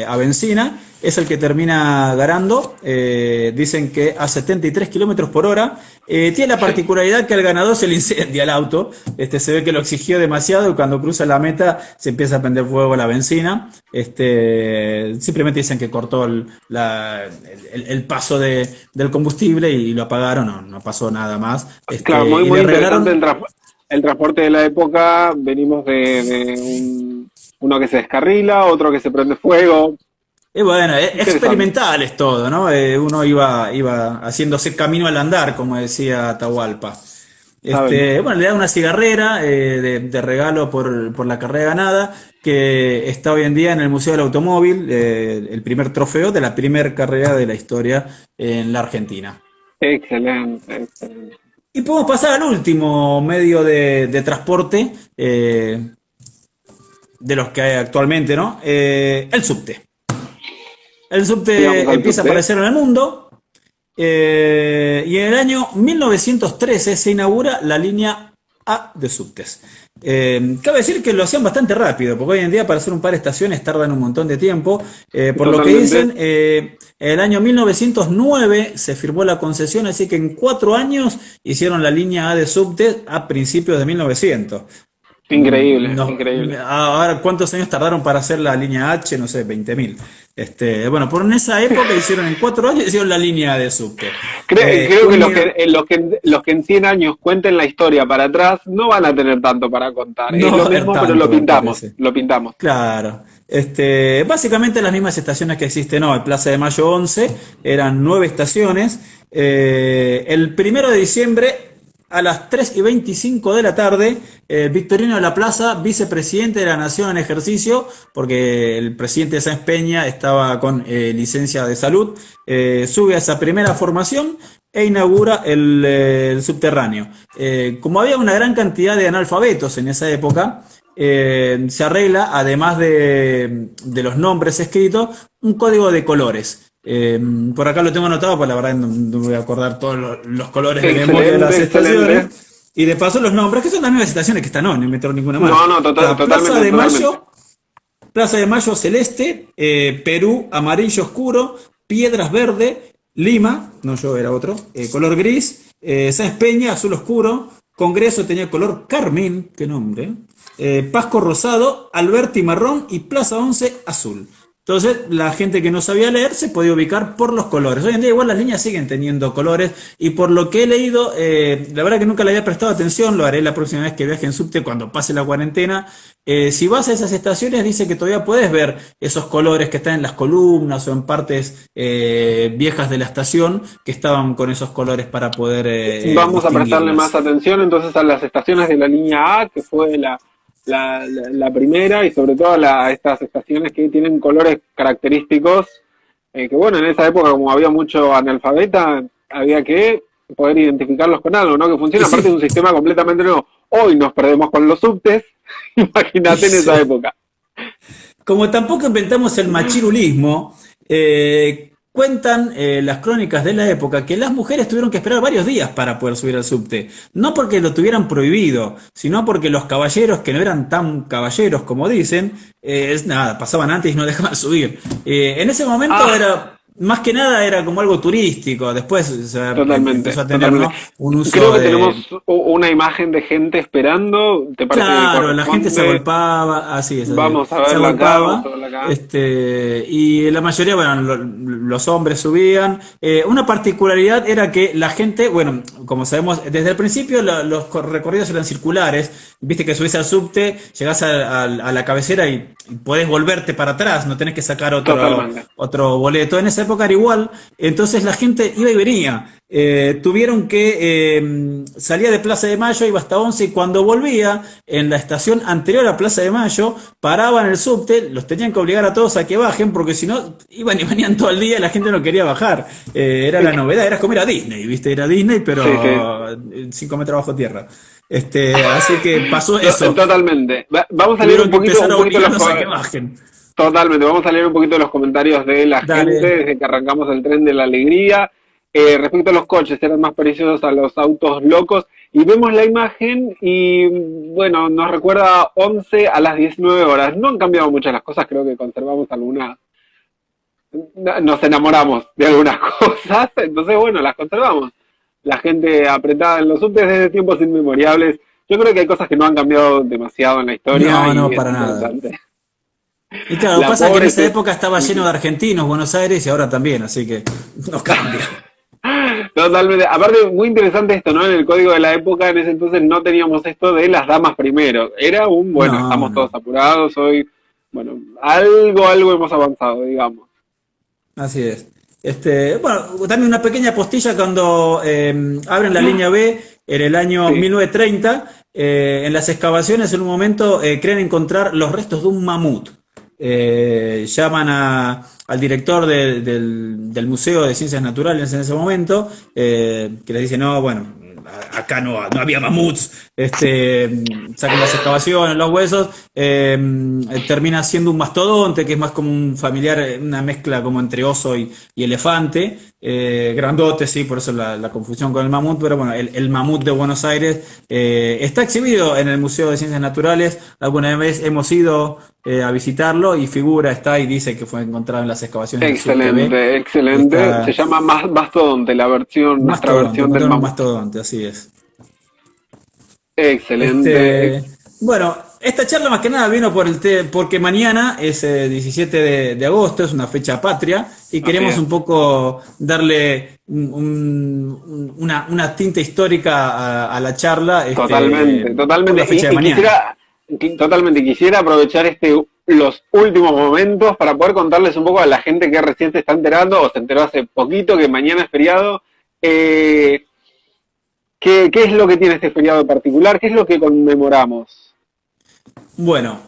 a benzina, es el que termina ganando. Dicen que a 73 kilómetros por hora. Tiene la particularidad que al ganador se le incendia el auto. Se ve que lo exigió demasiado y cuando cruza la meta se empieza a prender fuego la benzina. Simplemente dicen que cortó el paso del combustible y lo apagaron. No pasó nada más. Claro, muy, Y muy le interesante regalaron. el transporte de la época. Venimos uno que se descarrila, otro que se prende fuego. Bueno, Interesante. experimental es todo, ¿no? Uno iba haciéndose camino al andar, como decía Atahualpa. Sabemos. Bueno, le da una cigarrera de regalo por la carrera ganada, que está hoy en día en el Museo del Automóvil, el primer trofeo de la primera carrera de la historia en la Argentina. Excelente, excelente. Y podemos pasar al último medio de transporte de los que hay actualmente, ¿no? El subte. El Sigamos subte al empieza a subte. aparecer en el mundo y en el año 1913 se inaugura la línea A de subtes. Cabe decir que lo hacían bastante rápido, porque hoy en día para hacer un par de estaciones tardan un montón de tiempo. Por lo que Totalmente. dicen, en el año 1909 se firmó la concesión, así que en 4 años hicieron la línea A de subte a principios de 1900. Increíble, increíble. Ahora, ¿cuántos años tardaron para hacer la línea H? No sé, 20.000. Bueno, por en esa época hicieron en 4 años, hicieron la línea de subte. Creo que Unir- los que en 100 años cuenten la historia para atrás no van a tener tanto para contar. no Es va lo a haber mismo, pero tanto, me parece. lo pintamos. Claro. Básicamente las mismas estaciones que existen hoy. Plaza de Mayo 11, eran 9 estaciones. El 1 de diciembre a las 3:25 de la tarde, Victorino de la Plaza, vicepresidente de la Nación en ejercicio, porque el presidente de Sáenz Peña estaba con licencia de salud, sube a esa primera formación e inaugura el subterráneo. Como había una gran cantidad de analfabetos en esa época, se arregla, además de los nombres escritos, un código de colores. Por acá lo tengo anotado, pues la verdad no me voy a acordar todos los colores de memoria de las Excelente, excelente. estaciones. Y de paso los nombres, que son las mismas estaciones que están, no inventaron ninguna más. No, no, O sea, totalmente, totalmente. Plaza de Mayo celeste, Perú amarillo oscuro, Piedras verde, Lima, no yo era otro, color gris, Sáenz Peña azul oscuro, Congreso tenía color carmín, qué nombre, Pasco rosado, Alberti marrón y Plaza 11 azul. Entonces, la gente que no sabía leer se podía ubicar por los colores. Hoy en día igual las líneas siguen teniendo colores y por lo que he leído, la verdad que nunca le había prestado atención, lo haré la próxima vez que viaje en subte cuando pase la cuarentena. Si vas a esas estaciones dice que todavía puedes ver esos colores que están en las columnas o en partes viejas de la estación que estaban con esos colores para poder Vamos a prestarle más distinguirlas. atención entonces a las estaciones de la línea A, que fue la primera, y sobre todo a estas estaciones que tienen colores característicos, que bueno, en esa época como había mucho analfabeta, había que poder identificarlos con algo, ¿no? Que Y funciona, aparte de sí, un sistema completamente nuevo. Hoy nos perdemos con los subtes, y imagínate en esa sí. época. Como tampoco inventamos el machirulismo, cuentan las crónicas de la época que las mujeres tuvieron que esperar varios días para poder subir al subte. No porque lo tuvieran prohibido, sino porque los caballeros, que no eran tan caballeros como dicen, nada, pasaban antes y no dejaban subir. En ese momento Ah, más que nada era como algo turístico. Después empezó totalmente, a tener, totalmente. ¿no?, un Creo uso que tenemos de. una imagen de gente esperando, ¿te parece que Claro, la gente se corresponde? agolpaba, así es, Vamos a se verla acá, vamos a agolpaba, verla acá. y la mayoría, bueno, los hombres subían. Una particularidad era que la gente, bueno, como sabemos, desde el principio los recorridos eran circulares, viste que subís al subte, llegás a la cabecera y podés volverte para atrás, no tenés que sacar Totalmente. otro boleto. En esa época era igual, entonces la gente iba y venía. Tuvieron que salía de Plaza de Mayo, iba hasta 11 y cuando volvía en la estación anterior a Plaza de Mayo, paraban el subte, los tenían que obligar a todos a que bajen porque si no iban y venían todo el día y la gente no quería bajar. Era la novedad, era como ir a Disney, ¿viste? Era Disney pero Sí, sí. 5 metros bajo tierra. Así que pasó eso. Totalmente. Vamos a leer Tuvieron que empezar un a poquito obligarlos a que bajen. totalmente, vamos a leer un poquito los comentarios de la gente Dale. desde que arrancamos el tren de la alegría. Respecto a los coches, eran más parecidos a los autos locos y vemos la imagen y, bueno, nos recuerda 11 a las 19 horas. No han cambiado muchas las cosas, creo que conservamos algunas, nos enamoramos de algunas cosas, entonces, bueno, las conservamos. La gente apretada en los subtes desde tiempos inmemoriales. Yo creo que hay cosas que no han cambiado demasiado en la historia No, y no, es para nada. interesante. Y claro, lo que La pasa es que en pobre esa época estaba lleno de argentinos, Buenos Aires, y ahora también, así que no cambia. Totalmente. Aparte, muy interesante esto, ¿no? En el código de la época, en ese entonces no teníamos esto de las damas primero. Era un, bueno, No, estamos todos no. apurados hoy. Bueno, algo hemos avanzado, digamos. Así es. Bueno, también una pequeña postilla cuando abren la línea B en el año Sí, 1930, en las excavaciones en un momento creen encontrar los restos de un mamut. Llaman al director del Museo de Ciencias Naturales en ese momento, que les dice, no, bueno, acá no había mamuts, sacan las excavaciones, los huesos, termina siendo un mastodonte, que es más como un familiar, una mezcla como entre oso y elefante, grandote, sí, por eso la confusión con el mamut, pero bueno, el mamut de Buenos Aires está exhibido en el Museo de Ciencias Naturales, alguna vez hemos ido a visitarlo y figura, está y dice que fue encontrado en las excavaciones del subte B, excelente, excelente. Se está llama Mastodonte, la versión, nuestra mastodonte, versión del encontraron un mamut. mastodonte, así es. Excelente. Este, bueno, esta charla más que nada vino porque mañana es 17 de agosto, es una fecha patria, y Así queremos es. un poco darle una tinta histórica a la charla, Totalmente, por la totalmente. fecha de mañana. Totalmente, quisiera aprovechar los últimos momentos para poder contarles un poco a la gente que recién se está enterando o se enteró hace poquito que mañana es feriado. eh, ¿Qué es lo que tiene este feriado en particular? ¿Qué es lo que conmemoramos? Bueno,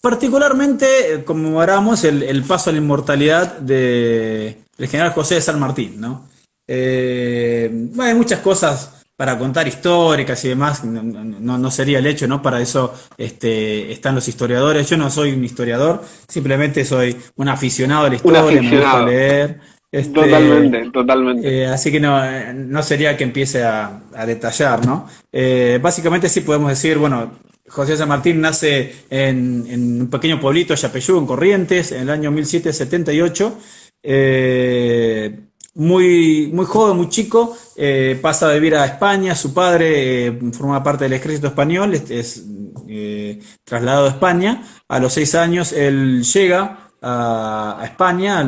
particularmente conmemoramos el paso a la inmortalidad del general José de San Martín, ¿no? Bueno, hay muchas cosas para contar históricas y demás, no sería el hecho, ¿no? Para eso están los historiadores. Yo no soy un historiador, simplemente soy un aficionado a la Un historia, me gusta aficionado. leer. Totalmente, totalmente. Así que no sería que empiece a detallar, ¿no? Básicamente sí podemos decir, bueno, José San Martín nace en un pequeño pueblito, Yapeyú, en Corrientes, en el año 1778. Muy joven, muy chico, pasa a vivir a España. Su padre forma parte del ejército español, trasladado a España. A los 6 años él llega a España,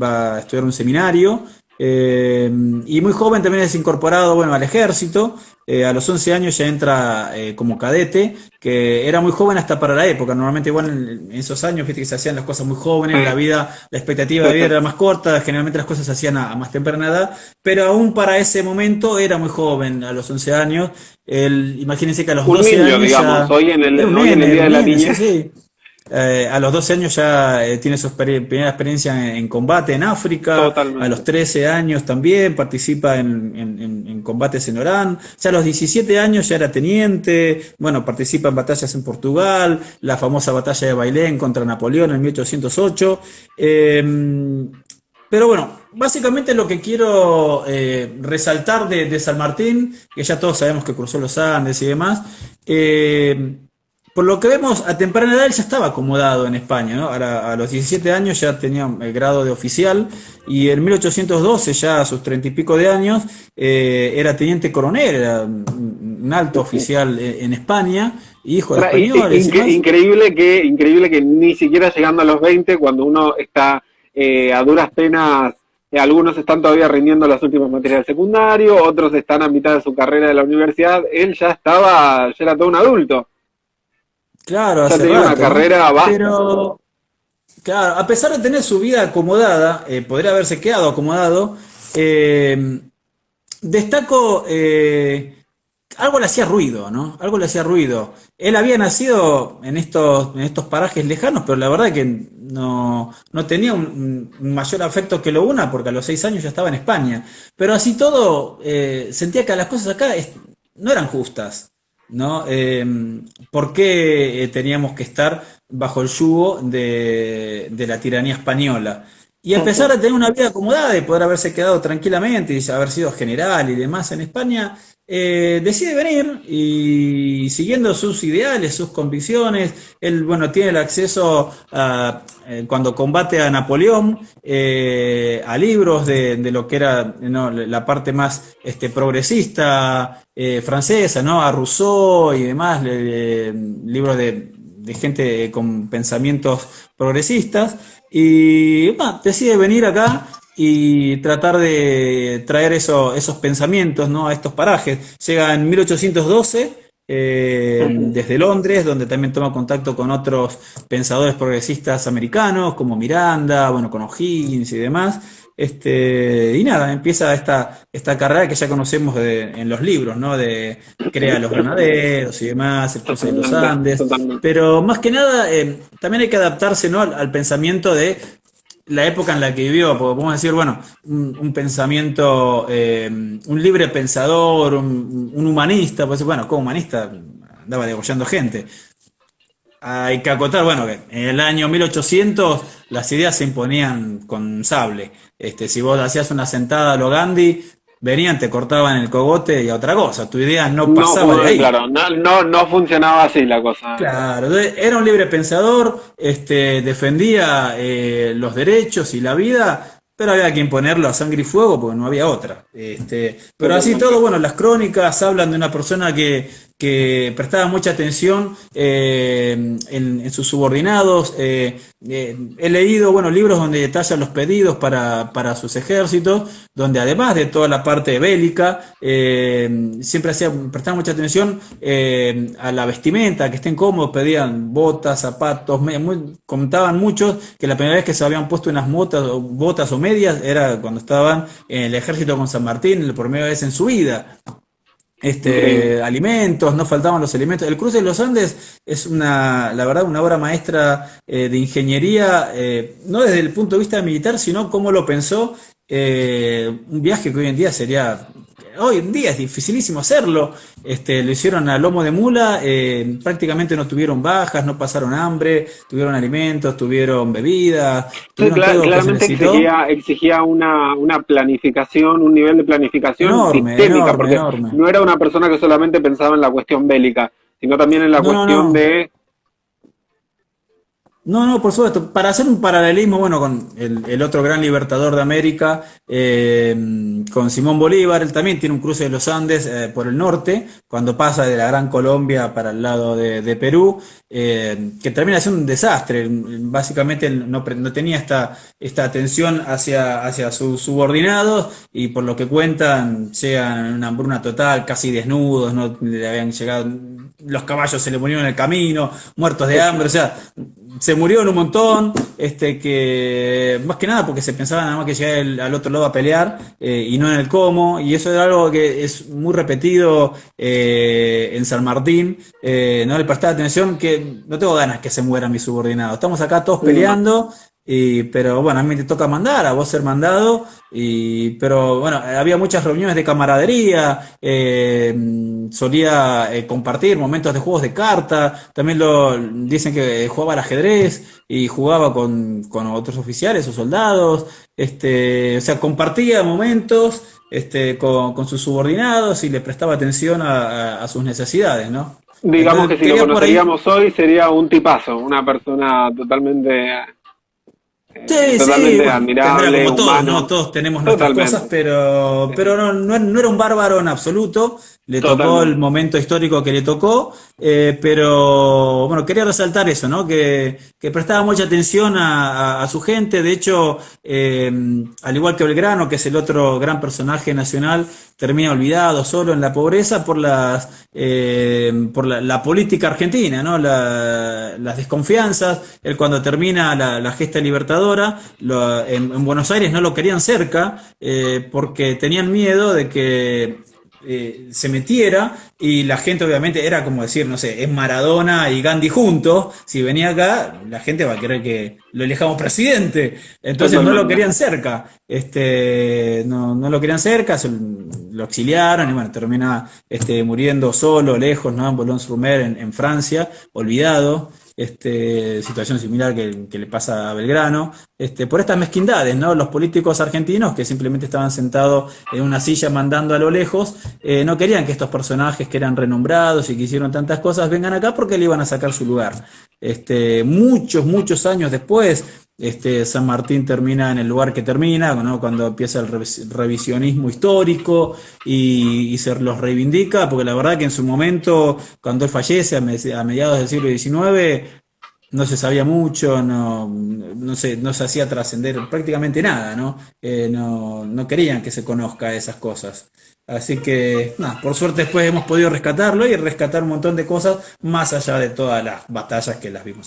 va a estudiar un seminario. Y muy joven también es incorporado, bueno, al ejército. A los 11 años ya entra como cadete, que era muy joven hasta para la época. Normalmente, igual en esos años, viste que se hacían las cosas muy jóvenes, la Sí. vida, la expectativa de vida era más corta, generalmente las cosas se hacían a más temprana edad, pero aún para ese momento era muy joven, a los 11 años. Imagínense que a los Un 12 niño, años digamos, ya hoy en el era Día un de la nene, sí, Niñez. sí. A los 12 años ya tiene su primera experiencia en combate en África, a los Totalmente. 13 años también participa en combates en Orán, ya a los 17 años ya era teniente, bueno, participa en batallas en Portugal, la famosa batalla de Bailén contra Napoleón en 1808. Pero bueno, básicamente lo que quiero resaltar de San Martín, que ya todos sabemos que cruzó los Andes y demás, por lo que vemos, a temprana edad él ya estaba acomodado en España, ¿no? A los 17 años ya tenía el grado de oficial y en 1812, ya a sus 30 y pico de años, era teniente coronel, era un alto oficial en España, hijo de españoles y más. Increíble que ni siquiera llegando a los 20, cuando uno está a duras penas, algunos están todavía rindiendo las últimas materias del secundario, otros están a mitad de su carrera de la universidad, él ya era todo un adulto, Claro, ya hace tenía una rato, ¿no? carrera vasta. Pero, claro, a pesar de tener su vida acomodada, podría haberse quedado acomodado, eh, destaco, algo le hacía ruido, ¿no? Algo le hacía ruido. Él había nacido en estos parajes lejanos, pero la verdad que no tenía un mayor afecto que lo una, porque a los 6 años ya estaba en España. Pero así todo, sentía que las cosas acá no eran justas, ¿no? ¿Por qué teníamos que estar bajo el yugo de la tiranía española? Y a pesar de tener una vida acomodada y poder haberse quedado tranquilamente y haber sido general y demás en España, decide venir y siguiendo sus ideales, sus convicciones, él, bueno, tiene el acceso a, cuando combate a Napoleón, a libros de lo que era, ¿no?, la parte más progresista francesa, ¿no? A Rousseau y demás, libros de gente con pensamientos progresistas. Y decide venir acá y tratar de traer esos pensamientos, ¿no?, a estos parajes. Llega en 1812 desde Londres, donde también toma contacto con otros pensadores progresistas americanos, como Miranda, bueno, con O'Higgins y demás. Y nada, empieza esta carrera que ya conocemos en los libros, ¿no? De crea los granaderos y demás, el cruce de los Totalmente, Andes. totalmente. Pero más que nada, también hay que adaptarse, ¿no?, al pensamiento de la época en la que vivió, porque podemos decir, bueno, un pensamiento, un libre pensador, un humanista, pues bueno, como humanista andaba degollando gente. Hay que acotar, bueno, que en el año 1800 las ideas se imponían con sable. Si vos hacías una sentada a lo Gandhi, venían, te cortaban el cogote y a otra cosa. Tu idea no No, pasaba de ahí. claro, no funcionaba así la cosa. Claro, entonces, era un libre pensador, defendía los derechos y la vida, pero había que imponerlo a sangre y fuego porque no había otra. Pero así todo, Totalmente. bueno, las crónicas hablan de una persona que prestaba mucha atención en sus subordinados. He leído, bueno, libros donde detallan los pedidos para sus ejércitos, donde además de toda la parte bélica, siempre prestaba mucha atención a la vestimenta, que estén cómodos, pedían botas, zapatos, medias. Contaban muchos que la primera vez que se habían puesto unas botas o medias era cuando estaban en el ejército con San Martín, por primera vez en su vida. Increíble. Alimentos, no faltaban los alimentos. El cruce de los Andes es la verdad, una obra maestra de ingeniería, no desde el punto de vista militar, sino cómo lo pensó. Un viaje que hoy en día es dificilísimo hacerlo. Lo hicieron a lomo de mula, prácticamente no tuvieron bajas, no pasaron hambre, tuvieron alimentos, tuvieron bebidas, Sí, tuvieron todo lo que se claramente necesitó. exigía una planificación, un nivel de planificación Enorme, sistémica, enorme, porque enorme. no era una persona que solamente pensaba en la cuestión bélica, sino también en la No, no, cuestión no. de... No, no, por supuesto. Para hacer un paralelismo, bueno, con el otro gran libertador de América, con Simón Bolívar, él también tiene un cruce de los Andes por el norte, cuando pasa de la Gran Colombia para el lado de Perú, que termina siendo un desastre. Básicamente él no tenía esta atención hacia sus subordinados y por lo que cuentan, llegan en una hambruna total, casi desnudos, no le habían llegado, los caballos se le murieron en el camino, muertos de hambre, o sea, se murieron un montón, que más que nada porque se pensaba nada más que llegar al otro lado a pelear y no en el cómo, y eso es algo que es muy repetido en San Martín. No le prestaba atención, que no tengo ganas que se mueran mis subordinados, estamos acá todos No. peleando. Pero bueno, a mí te toca mandar, a vos ser mandado, pero bueno, había muchas reuniones de camaradería, solía compartir momentos de juegos de carta, también dicen que jugaba al ajedrez y jugaba con otros oficiales o soldados, o sea, compartía momentos con sus subordinados y le prestaba atención a sus necesidades, ¿no? Digamos que Entonces, si lo quería por ahí. conoceríamos hoy sería un tipazo, una persona Sí, sí, totalmente bueno, tendrá admirable, como todos, ¿no? humano, Todos tenemos nuestras cosas, totalmente, pero no era un bárbaro en absoluto. Le tocó el totalmente. momento histórico que le tocó, pero bueno, quería resaltar eso, ¿no? Que prestaba mucha atención a su gente. De hecho, al igual que Belgrano, que es el otro gran personaje nacional, termina olvidado, solo en la pobreza por la política argentina, ¿no? Las desconfianzas. Él cuando termina la gesta libertadora, en Buenos Aires no lo querían cerca porque tenían miedo de que se metiera y la gente obviamente era como decir, no sé, es Maradona y Gandhi juntos, si venía acá la gente va a querer que lo elijamos presidente, entonces no lo Totalmente. querían cerca, no lo querían cerca, lo exiliaron y bueno, termina muriendo solo, lejos, ¿no? En Boulogne-sur-Mer, en Francia, olvidado. situación similar que le pasa a Belgrano, por estas mezquindades, ¿no? Los políticos argentinos que simplemente estaban sentados en una silla mandando a lo lejos, no querían que estos personajes que eran renombrados y que hicieron tantas cosas vengan acá porque le iban a sacar su lugar. Muchos años después, San Martín termina en el lugar que termina, ¿no? Cuando empieza el revisionismo histórico y se los reivindica, porque la verdad que en su momento, cuando él fallece a mediados del siglo XIX, no se sabía mucho, no se hacía trascender prácticamente nada, ¿no? No querían que se conozca esas cosas. Así que, nada, por suerte después hemos podido rescatarlo y rescatar un montón de cosas más allá de todas las batallas que las vimos.